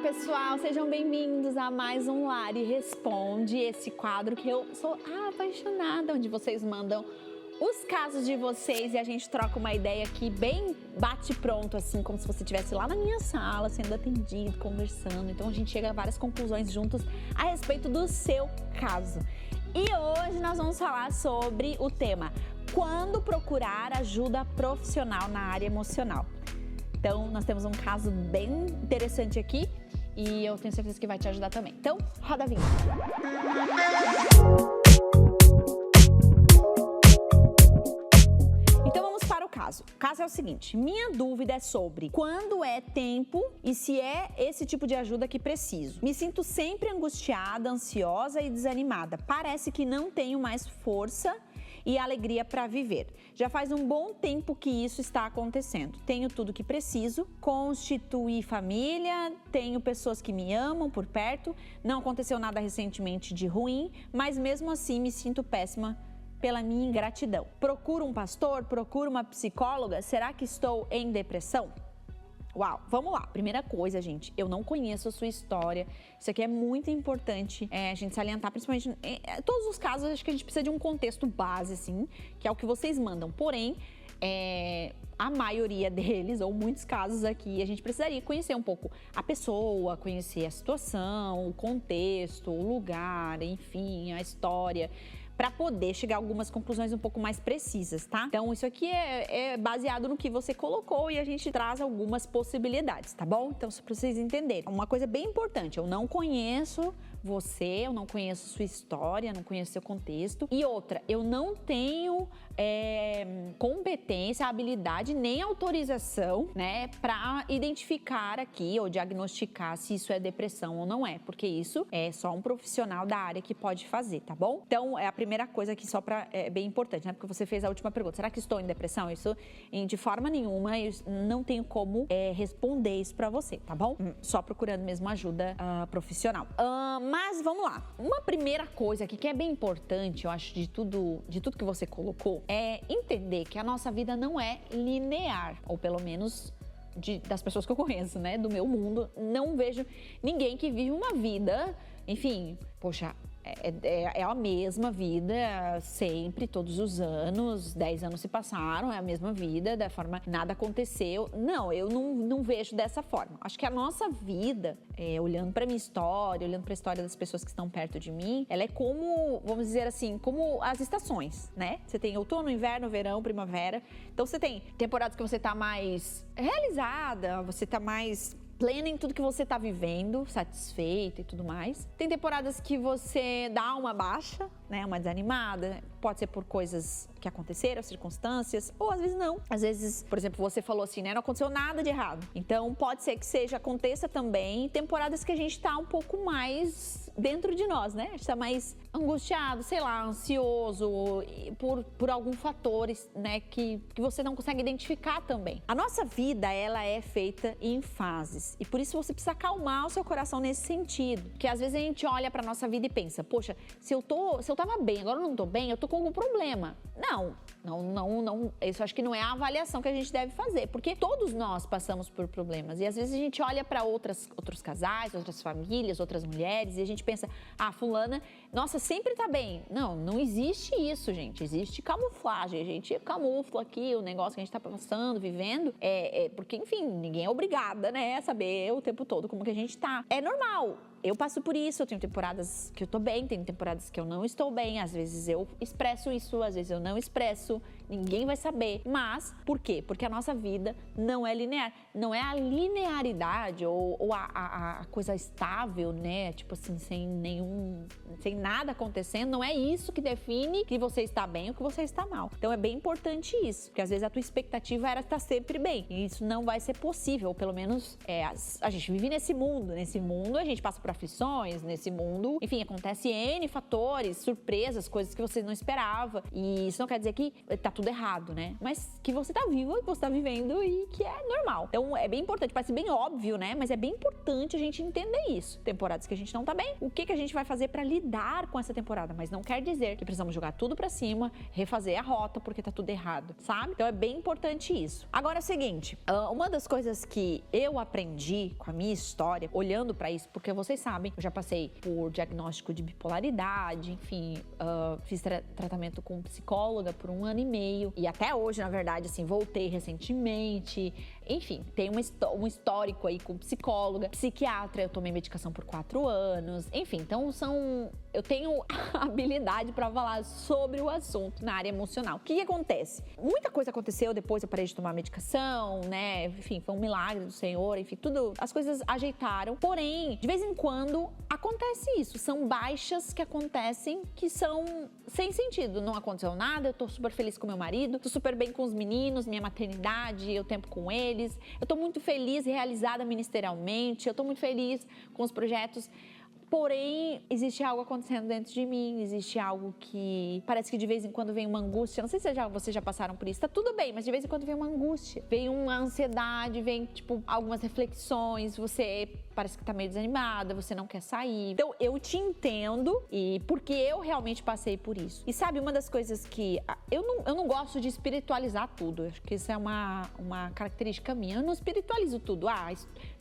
pessoal, sejam bem-vindos a mais um Lari Responde, esse quadro que eu sou apaixonada, onde vocês mandam os casos de vocês e a gente troca uma ideia aqui bem bate-pronto, assim, como se você estivesse lá na minha sala, sendo atendido, conversando. Então a gente chega a várias conclusões juntos a respeito do seu caso. E hoje nós vamos falar sobre o tema: quando procurar ajuda profissional na área emocional. Então, nós temos um caso bem interessante aqui e eu tenho certeza que vai te ajudar também. Então, roda a vinheta. Então, vamos para o caso. O caso é o seguinte: minha dúvida é sobre quando é tempo e se é esse tipo de ajuda que preciso. Me sinto sempre angustiada, ansiosa e desanimada. Parece que não tenho mais força e alegria para viver. Já faz um bom tempo que isso está acontecendo. Tenho tudo que preciso, constituí família, tenho pessoas que me amam por perto, não aconteceu nada recentemente de ruim, mas mesmo assim me sinto péssima pela minha ingratidão. Procuro um pastor? Procuro uma psicóloga? Será que estou em depressão? Uau, vamos lá. Primeira coisa, gente, eu não conheço a sua história. Isso aqui é muito importante a gente salientar, principalmente em todos os casos. Acho que a gente precisa de um contexto base, assim, que é o que vocês mandam. Porém, a maioria deles, ou muitos casos aqui, a gente precisaria conhecer um pouco a pessoa, conhecer a situação, o contexto, o lugar, enfim, a história, para poder chegar a algumas conclusões um pouco mais precisas, tá? Então, isso aqui é baseado no que você colocou e a gente traz algumas possibilidades, tá bom? Então, só para vocês entenderem. Uma coisa bem importante: eu não conheço você, eu não conheço sua história, não conheço seu contexto. E outra, eu não tenho competência, habilidade nem autorização, né, para identificar aqui ou diagnosticar se isso é depressão ou não é, porque isso é só um profissional da área que pode fazer, tá bom? Então, é a primeira coisa aqui só para bem importante, né, porque você fez a última pergunta: será que estou em depressão? Isso, de forma nenhuma, eu não tenho como responder isso para você, tá bom? Só procurando mesmo ajuda profissional. Mas vamos lá. Uma primeira coisa aqui que é bem importante, eu acho, de tudo que você colocou, é entender que a nossa vida não é linear, ou pelo menos das pessoas que eu conheço, né, do meu mundo, não vejo ninguém que vive uma vida, enfim, poxa, é a mesma vida sempre, todos os anos, 10 anos se passaram, é a mesma vida, da forma nada aconteceu. Não, eu não vejo dessa forma. Acho que a nossa vida, olhando para minha história, olhando para a história das pessoas que estão perto de mim, ela é como, vamos dizer assim, como as estações, né? Você tem outono, inverno, verão, primavera. Então você tem temporadas que você tá mais realizada, você tá mais plena em tudo que você tá vivendo, satisfeita e tudo mais. Tem temporadas que você dá uma baixa, né, uma desanimada, pode ser por coisas que aconteceram, circunstâncias, ou às vezes não. Às vezes, por exemplo, você falou assim, né, não aconteceu nada de errado. Então, pode ser que aconteça também temporadas que a gente tá um pouco mais dentro de nós, né? A gente tá mais angustiado, sei lá, ansioso por algum fator, né, que você não consegue identificar também. A nossa vida, ela é feita em fases e por isso você precisa acalmar o seu coração nesse sentido, porque às vezes a gente olha pra nossa vida e pensa: poxa, se eu tava bem, agora eu não tô bem, eu tô com algum problema. Não, isso acho que não é a avaliação que a gente deve fazer, porque todos nós passamos por problemas e às vezes a gente olha pra outros casais, outras famílias, outras mulheres e a gente pensa: ah, fulana, nossa, sempre tá bem. Não existe isso, gente. Existe camuflagem. A gente camufla aqui o negócio que a gente tá passando, vivendo. Porque, enfim, ninguém é obrigada, né, a saber o tempo todo como que a gente tá. É normal. Eu passo por isso, eu tenho temporadas que eu tô bem, tem temporadas que eu não estou bem, às vezes eu expresso isso, às vezes eu não expresso, ninguém vai saber. Mas, por quê? Porque a nossa vida não é linear. Não é a linearidade ou a coisa estável, né? Tipo assim, sem nada acontecendo, não é isso que define que você está bem ou que você está mal. Então é bem importante isso, porque às vezes a tua expectativa era estar sempre bem, e isso não vai ser possível, ou pelo menos a gente vive nesse mundo a gente passa por aflições, nesse mundo, enfim, acontece N fatores, surpresas, coisas que você não esperava, e Isso não quer dizer que tá tudo errado, né? Mas que você tá vivo, que você tá vivendo e que é normal. Então é bem importante, parece bem óbvio, né? Mas é bem importante a gente entender isso. Temporadas que a gente não tá bem, o que a gente vai fazer pra lidar com essa temporada? Mas não quer dizer que precisamos jogar tudo pra cima, refazer a rota porque tá tudo errado, sabe? Então é bem importante isso. Agora é o seguinte, uma das coisas que eu aprendi com a minha história, olhando pra isso, porque vocês sabem, eu já passei por diagnóstico de bipolaridade, enfim, fiz tratamento com psicóloga por 1 ano e meio e até hoje, na verdade, assim, voltei recentemente. Enfim, tem um histórico aí com psicóloga, psiquiatra, eu tomei medicação por 4 anos. Enfim, então eu tenho a habilidade para falar sobre o assunto na área emocional. O que acontece? Muita coisa aconteceu depois eu parei de tomar medicação, né? Enfim, foi um milagre do Senhor, enfim, tudo, as coisas ajeitaram. Porém, de vez em quando acontece isso, são baixas que acontecem que são sem sentido. Não aconteceu nada, eu tô super feliz com meu marido, tô super bem com os meninos, minha maternidade, o tempo com eles. Eu tô muito feliz, realizada ministerialmente, eu tô muito feliz com os projetos. Porém, existe algo acontecendo dentro de mim, existe algo que parece que de vez em quando vem uma angústia. Não sei se vocês já passaram por isso, tá tudo bem, mas de vez em quando vem uma angústia, vem uma ansiedade, vem, tipo, algumas reflexões, você parece que tá meio desanimada, você não quer sair. Então, eu te entendo e porque eu realmente passei por isso. E sabe, uma das coisas que eu não gosto de espiritualizar tudo, acho que isso é uma característica minha. Eu não espiritualizo tudo.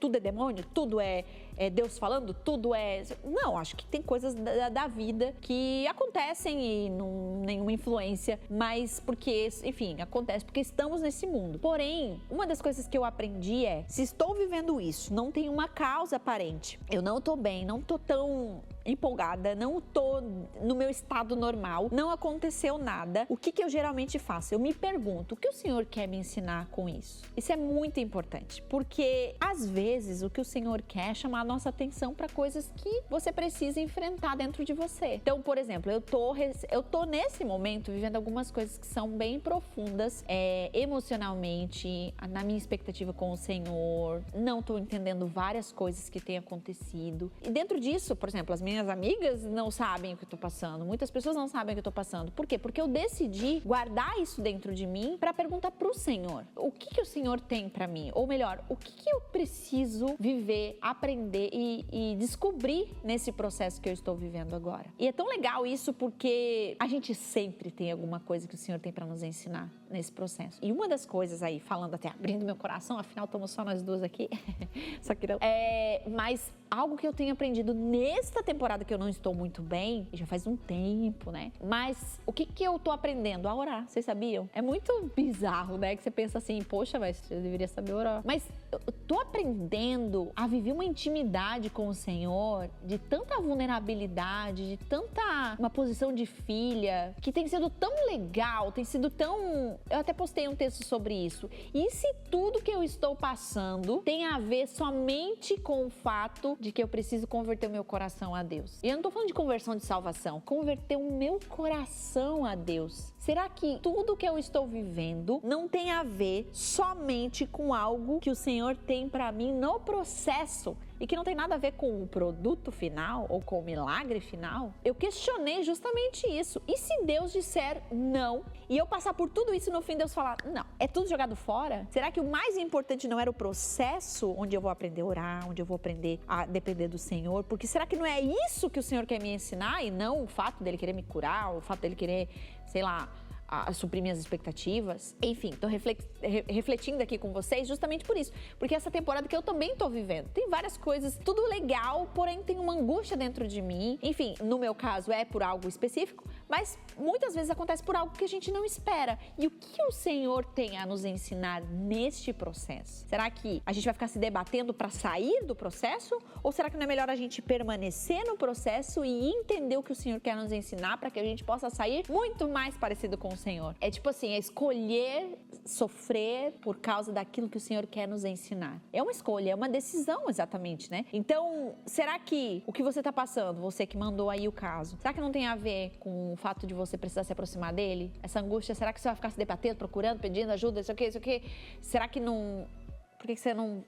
Tudo é demônio, tudo é Deus falando, tudo é... Não, acho que tem coisas da vida que acontecem e não nenhuma influência, mas porque, enfim, acontece porque estamos nesse mundo. Porém, uma das coisas que eu aprendi é, se estou vivendo isso, não tem uma causa aparente, eu não tô bem, não tô tão empolgada, não tô no meu estado normal, não aconteceu nada, o que eu geralmente faço? Eu me pergunto, o que o Senhor quer me ensinar com isso? Isso é muito importante, porque às vezes o que o Senhor quer é chamar a nossa atenção para coisas que você precisa enfrentar dentro de você. Então, por exemplo, eu tô nesse momento vivendo algumas coisas que são bem profundas, emocionalmente, na minha expectativa com o Senhor, não tô entendendo várias coisas que têm acontecido. E dentro disso, por exemplo, as minhas amigas não sabem o que eu tô passando, muitas pessoas não sabem o que eu tô passando. Por quê? Porque eu decidi guardar isso dentro de mim para perguntar pro Senhor, o que o Senhor tem para mim? Ou melhor, o que eu preciso viver, aprender e descobrir nesse processo que eu estou vivendo agora. E é tão legal isso porque a gente sempre tem alguma coisa que o Senhor tem para nos ensinar nesse processo. E uma das coisas aí, falando até abrindo meu coração, afinal estamos só nós duas aqui, só que não. Mas algo que eu tenho aprendido nesta temporada que eu não estou muito bem, já faz um tempo, né? Mas o que eu tô aprendendo? A orar, vocês sabiam? É muito bizarro, né? Que você pensa assim, poxa, mas eu deveria saber orar. Mas eu tô aprendendo a viver uma intimidade com o Senhor, de tanta vulnerabilidade, de tanta uma posição de filha, que tem sido tão legal, tem sido tão... Eu até postei um texto sobre isso. E se tudo que eu estou passando tem a ver somente com o fato de que eu preciso converter o meu coração a Deus? E eu não tô falando de conversão de salvação, converter o meu coração a Deus. Será que tudo que eu estou vivendo não tem a ver somente com algo que o Senhor tem para mim no processo e que não tem nada a ver com o produto final ou com o milagre final? Eu questionei justamente isso. E se Deus disser não e eu passar por tudo isso e no fim Deus falar não, é tudo jogado fora? Será que o mais importante não era o processo onde eu vou aprender a orar, onde eu vou aprender a depender do Senhor? Porque será que não é isso que o Senhor quer me ensinar e não o fato dele querer me curar, o fato dele querer, sei lá, a suprir minhas expectativas? Enfim, tô refletindo aqui com vocês justamente por isso, porque essa temporada que eu também tô vivendo, tem várias coisas, tudo legal, porém tem uma angústia dentro de mim. Enfim, no meu caso é por algo específico, mas muitas vezes acontece por algo que a gente não espera. E o que o Senhor tem a nos ensinar neste processo? Será que a gente vai ficar se debatendo para sair do processo? Ou será que não é melhor a gente permanecer no processo e entender o que o Senhor quer nos ensinar para que a gente possa sair muito mais parecido com o Senhor? É tipo assim, é escolher sofrer por causa daquilo que o Senhor quer nos ensinar. É uma escolha, é uma decisão exatamente, né? Então, será que o que você tá passando, você que mandou aí o caso, será que não tem a ver com o fato de você precisar se aproximar dele? Essa angústia, será que você vai ficar se debatendo, procurando, pedindo ajuda, isso aqui? Será que não... Por que você não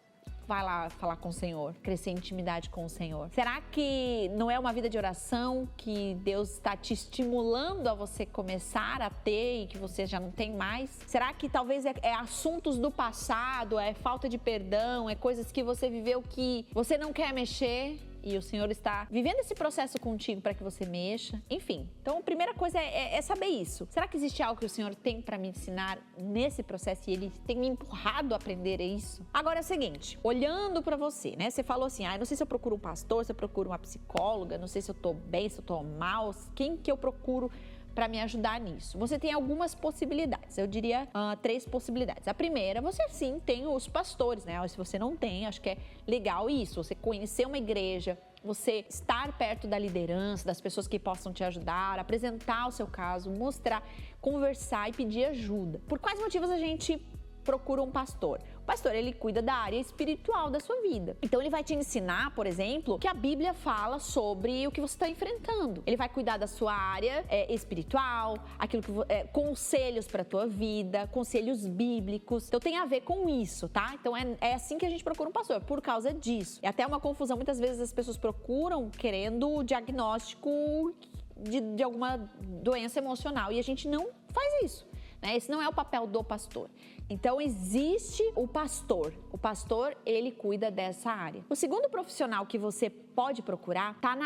vai lá falar com o Senhor, crescer em intimidade com o Senhor? Será que não é uma vida de oração que Deus está te estimulando a você começar a ter e que você já não tem mais? Será que talvez é assuntos do passado, é falta de perdão, é coisas que você viveu que você não quer mexer? E o Senhor está vivendo esse processo contigo para que você mexa. Enfim, então a primeira coisa é saber isso. Será que existe algo que o Senhor tem para me ensinar nesse processo e Ele tem me empurrado a aprender isso? Agora é o seguinte, olhando para você, né? Você falou assim, não sei se eu procuro um pastor, se eu procuro uma psicóloga, não sei se eu tô bem, se eu tô mal, quem que eu procuro para me ajudar nisso? Você tem algumas possibilidades, eu diria 3 possibilidades. A primeira, você sim tem os pastores, né? Se você não tem, acho que é legal isso, você conhecer uma igreja, você estar perto da liderança, das pessoas que possam te ajudar, apresentar o seu caso, mostrar, conversar e pedir ajuda. Por quais motivos a gente procura um pastor? O pastor, ele cuida da área espiritual da sua vida. Então, ele vai te ensinar, por exemplo, que a Bíblia fala sobre o que você está enfrentando. Ele vai cuidar da sua área espiritual, aquilo que conselhos para a tua vida, conselhos bíblicos. Então, tem a ver com isso, tá? Então, é assim que a gente procura um pastor, por causa disso. É até uma confusão. Muitas vezes as pessoas procuram querendo o diagnóstico de alguma doença emocional e a gente não faz isso. Esse não é o papel do pastor. Então, existe o pastor. O pastor, ele cuida dessa área. O segundo profissional que você pode procurar está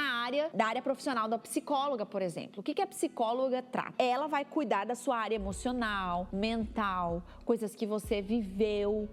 da área profissional da psicóloga, por exemplo. O que a psicóloga trata? Ela vai cuidar da sua área emocional, mental, coisas que você viveu,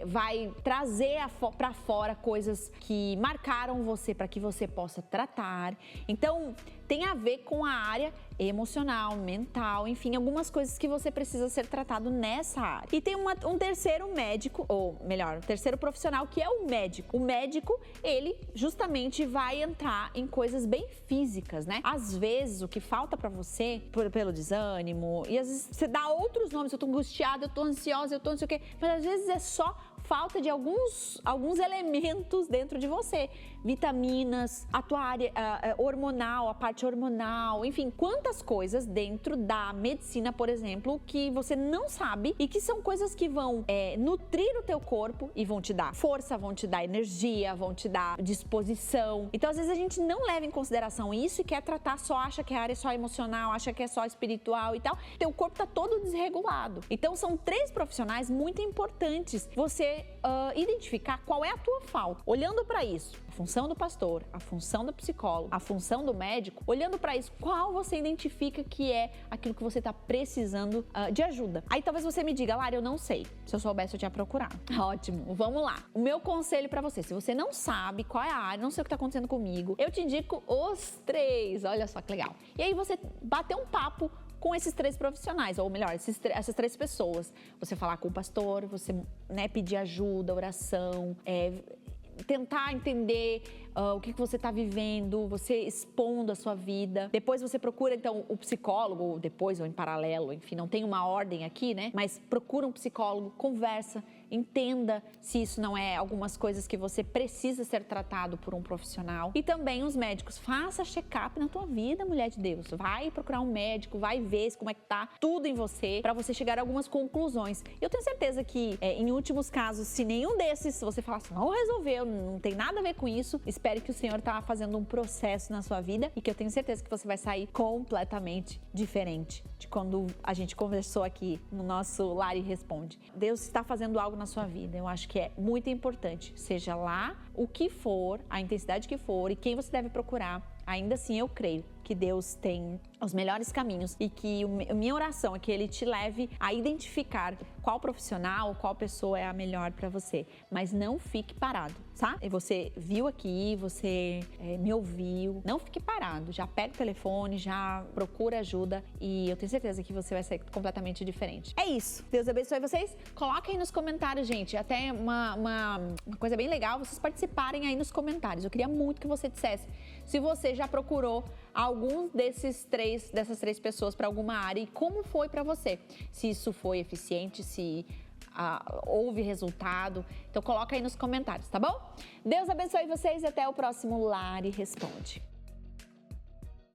vai trazer para fora coisas que marcaram você para que você possa tratar. Então, tem a ver com a área emocional, mental, enfim, algumas coisas que você precisa ser tratado nessa área. E tem um terceiro médico, ou melhor, um terceiro profissional, que é o médico. O médico, ele justamente vai entrar em coisas bem físicas, né? Às vezes, o que falta pra você, pelo desânimo, e às vezes você dá outros nomes, eu tô angustiada, eu tô ansiosa, eu tô não sei o quê, mas às vezes é só falta de alguns elementos dentro de você. Vitaminas, a tua área hormonal, a parte hormonal, enfim, quantas coisas dentro da medicina, por exemplo, que você não sabe e que são coisas que vão nutrir o teu corpo e vão te dar força, vão te dar energia, vão te dar disposição. Então, às vezes a gente não leva em consideração isso e quer tratar acha que a área é só emocional, acha que é só espiritual e tal. Teu corpo tá todo desregulado. Então, são 3 profissionais muito importantes. Você identificar qual é a tua falta. Olhando para isso, a função do pastor, a função do psicólogo, a função do médico, olhando para isso, qual você identifica que é aquilo que você está precisando de ajuda. Aí talvez você me diga, Lara, eu não sei. Se eu soubesse, eu tinha procurar. Ótimo, vamos lá. O meu conselho para você, se você não sabe qual é a área, não sei o que está acontecendo comigo, eu te indico os 3. Olha só que legal. E aí você bater um papo com esses 3 profissionais, ou melhor, essas 3 pessoas. Você falar com o pastor, você pedir ajuda, oração, tentar entender o que você está vivendo, você expondo a sua vida. Depois você procura, então, o psicólogo, ou depois, ou em paralelo, enfim, não tem uma ordem aqui, né? Mas procura um psicólogo, conversa, entenda se isso não é algumas coisas que você precisa ser tratado por um profissional. E também os médicos, faça check-up na tua vida, mulher de Deus. Vai procurar um médico, vai ver como é que tá tudo em você, para você chegar a algumas conclusões. Eu tenho certeza que, em últimos casos, se nenhum desses você falar assim, não resolveu, não tem nada a ver com isso, espere que o Senhor tá fazendo um processo na sua vida e que eu tenho certeza que você vai sair completamente diferente de quando a gente conversou aqui no nosso Lari Responde. Deus está fazendo algo na sua vida. Eu acho que é muito importante, seja lá o que for, a intensidade que for e quem você deve procurar. Ainda assim, eu creio que Deus tem os melhores caminhos e que a minha oração é que Ele te leve a identificar qual profissional, qual pessoa é a melhor para você. Mas não fique parado, tá? E você viu aqui, você me ouviu, não fique parado. Já pega o telefone, já procura ajuda e eu tenho certeza que você vai ser completamente diferente. É isso. Deus abençoe vocês. Coloquem aí nos comentários, gente. Até uma coisa bem legal, vocês participarem aí nos comentários. Eu queria muito que você dissesse se você já procurou alguns dessas 3 pessoas para alguma área e como foi para você. Se isso foi eficiente, se houve resultado. Então coloca aí nos comentários, tá bom? Deus abençoe vocês e até o próximo Lari Responde.